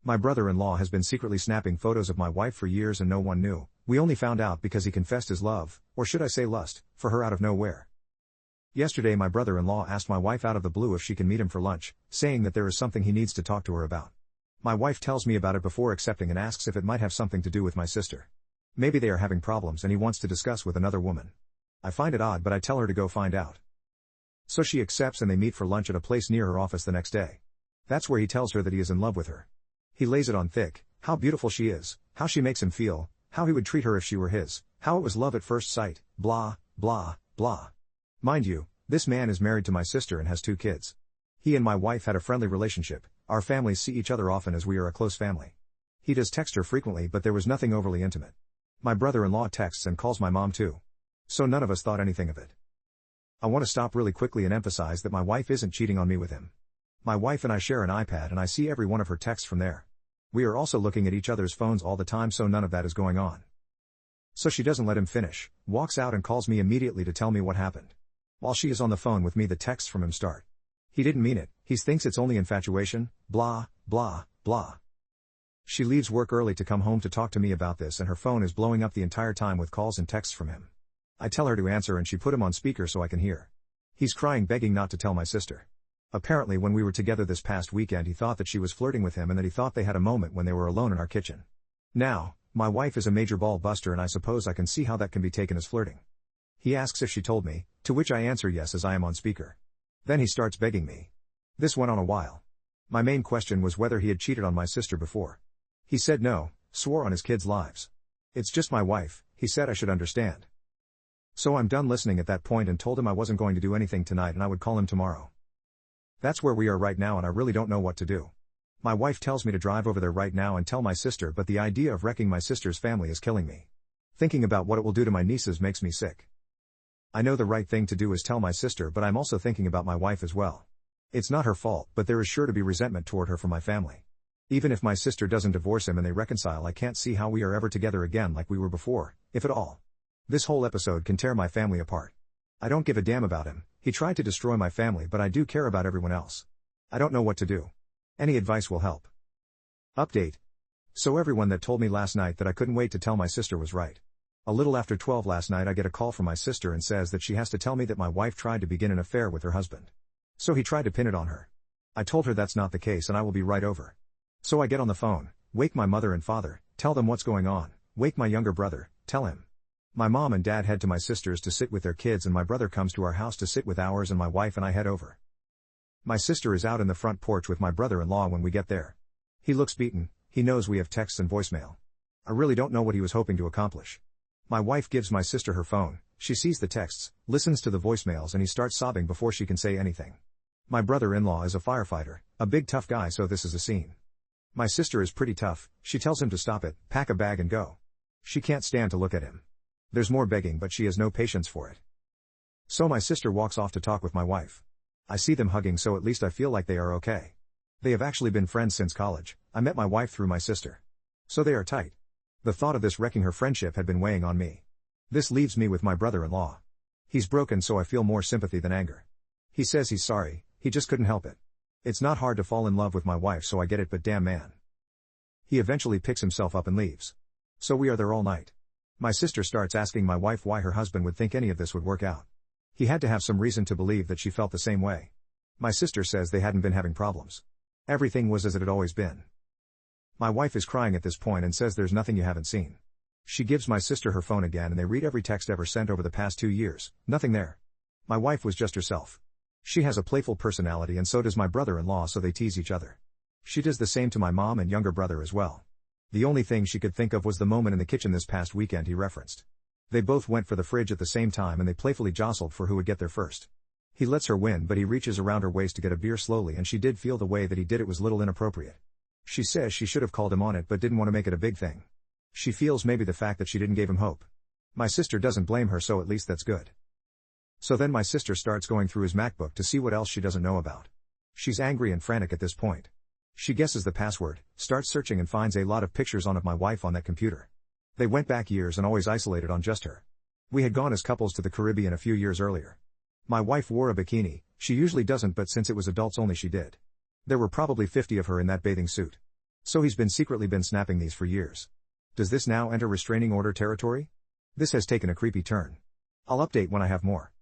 My brother-in-law has been secretly snapping photos of my wife for years and no one knew. We only found out because he confessed his love, or should I say lust, for her out of nowhere. Yesterday my brother-in-law asked my wife out of the blue if she can meet him for lunch, saying that there is something he needs to talk to her about. My wife tells me about it before accepting and asks if it might have something to do with my sister. Maybe they are having problems and he wants to discuss with another woman. I find it odd but I tell her to go find out. So she accepts and they meet for lunch at a place near her office the next day. That's where he tells her that he is in love with her. He lays it on thick, how beautiful she is, how she makes him feel, how he would treat her if she were his, how it was love at first sight, blah, blah, blah. Mind you, this man is married to my sister and has 2 kids. He and my wife had a friendly relationship, our families see each other often as we are a close family. He does text her frequently but there was nothing overly intimate. My brother-in-law texts and calls my mom too. So none of us thought anything of it. I want to stop really quickly and emphasize that my wife isn't cheating on me with him. My wife and I share an iPad and I see every one of her texts from there. We are also looking at each other's phones all the time so none of that is going on. So she doesn't let him finish, walks out and calls me immediately to tell me what happened. While she is on the phone with me the texts from him start. He didn't mean it, he thinks it's only infatuation, blah, blah, blah. She leaves work early to come home to talk to me about this and her phone is blowing up the entire time with calls and texts from him. I tell her to answer and she put him on speaker so I can hear. He's crying begging not to tell my sister. Apparently when we were together this past weekend he thought that she was flirting with him and that he thought they had a moment when they were alone in our kitchen. Now, my wife is a major ball buster and I suppose I can see how that can be taken as flirting. He asks if she told me, to which I answer yes as I am on speaker. Then he starts begging me. This went on a while. My main question was whether he had cheated on my sister before. He said no, swore on his kids' lives. It's just my wife, he said I should understand. So I'm done listening at that point and told him I wasn't going to do anything tonight and I would call him tomorrow. That's where we are right now and I really don't know what to do. My wife tells me to drive over there right now and tell my sister but the idea of wrecking my sister's family is killing me. Thinking about what it will do to my nieces makes me sick. I know the right thing to do is tell my sister but I'm also thinking about my wife as well. It's not her fault but there is sure to be resentment toward her from my family. Even if my sister doesn't divorce him and they reconcile I can't see how we are ever together again like we were before, if at all. This whole episode can tear my family apart. I don't give a damn about him, he tried to destroy my family but I do care about everyone else. I don't know what to do. Any advice will help. Update. So everyone that told me last night that I couldn't wait to tell my sister was right. A little after 12 last night I get a call from my sister and says that she has to tell me that my wife tried to begin an affair with her husband. So he tried to pin it on her. I told her that's not the case and I will be right over. So I get on the phone, wake my mother and father, tell them what's going on, wake my younger brother, tell him. My mom and dad head to my sister's to sit with their kids and my brother comes to our house to sit with ours and my wife and I head over. My sister is out in the front porch with my brother-in-law when we get there. He looks beaten, he knows we have texts and voicemail. I really don't know what he was hoping to accomplish. My wife gives my sister her phone, she sees the texts, listens to the voicemails and he starts sobbing before she can say anything. My brother-in-law is a firefighter, a big tough guy so this is a scene. My sister is pretty tough, she tells him to stop it, pack a bag and go. She can't stand to look at him. There's more begging but she has no patience for it. So my sister walks off to talk with my wife. I see them hugging so at least I feel like they are okay. They have actually been friends since college, I met my wife through my sister. So they are tight. The thought of this wrecking her friendship had been weighing on me. This leaves me with my brother-in-law. He's broken so I feel more sympathy than anger. He says he's sorry, he just couldn't help it. It's not hard to fall in love with my wife so I get it but damn man. He eventually picks himself up and leaves. So we are there all night. My sister starts asking my wife why her husband would think any of this would work out. He had to have some reason to believe that she felt the same way. My sister says they hadn't been having problems. Everything was as it had always been. My wife is crying at this point and says there's nothing you haven't seen. She gives my sister her phone again and they read every text ever sent over the past 2 years, nothing there. My wife was just herself. She has a playful personality and so does my brother-in-law so they tease each other. She does the same to my mom and younger brother as well. The only thing she could think of was the moment in the kitchen this past weekend he referenced. They both went for the fridge at the same time and they playfully jostled for who would get there first. He lets her win but he reaches around her waist to get a beer slowly and she did feel the way that he did it was little inappropriate. She says she should have called him on it but didn't want to make it a big thing. She feels maybe the fact that she didn't give him hope. My sister doesn't blame her so at least that's good. So then my sister starts going through his MacBook to see what else she doesn't know about. She's angry and frantic at this point. She guesses the password, starts searching and finds a lot of pictures of my wife on that computer. They went back years and always isolated on just her. We had gone as couples to the Caribbean a few years earlier. My wife wore a bikini, she usually doesn't but since it was adults only she did. There were probably 50 of her in that bathing suit. So he's been secretly snapping these for years. Does this now enter restraining order territory? This has taken a creepy turn. I'll update when I have more.